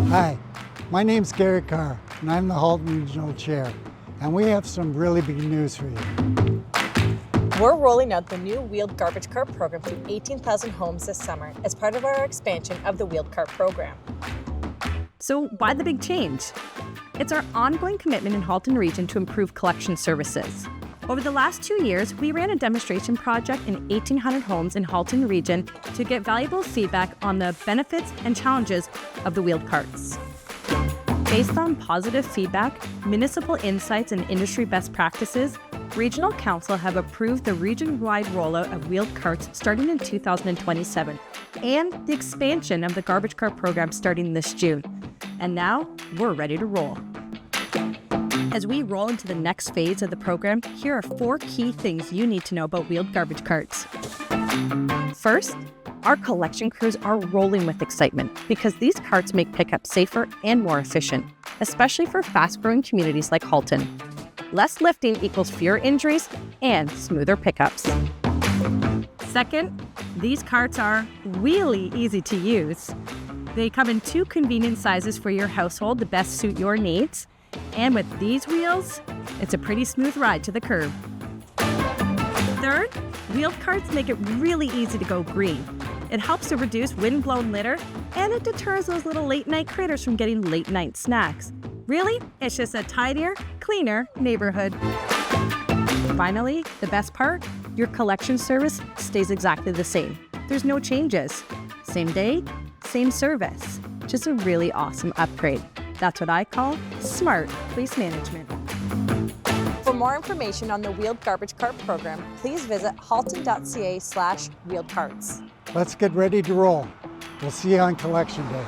Hi, my name's Gary Carr, and I'm the Halton Regional Chair, and we have some really big news for you. We're rolling out the new wheeled garbage cart program to 18,000 homes this summer as part of our expansion of the wheeled cart program. So why the big change? It's our ongoing commitment in Halton Region to improve collection services. Over the last 2 years, we ran a demonstration project in 1,800 homes in Halton Region to get valuable feedback on the benefits and challenges of the wheeled carts. Based on positive feedback, municipal insights, and industry best practices, Regional Council have approved the region-wide rollout of wheeled carts starting in 2027 and the expansion of the garbage cart program starting this June. And now, we're ready to roll. As we roll into the next phase of the program, here are 4 key things you need to know about wheeled garbage carts. First, our collection crews are rolling with excitement because these carts make pickup safer and more efficient, especially for fast-growing communities like Halton. Less lifting equals fewer injuries and smoother pickups. Second, these carts are really easy to use. They come in 2 convenient sizes for your household to best suit your needs. And with these wheels, it's a pretty smooth ride to the curb. Third, wheeled carts make it really easy to go green. It helps to reduce wind-blown litter, and it deters those little late-night critters from getting late-night snacks. Really, it's just a tidier, cleaner neighborhood. Finally, the best part, your collection service stays exactly the same. There's no changes. Same day, same service. Just a really awesome upgrade. That's what I call smart waste management. For more information on the wheeled garbage cart program, please visit halton.ca/wheeledcarts. Let's get ready to roll. We'll see you on Collection Day.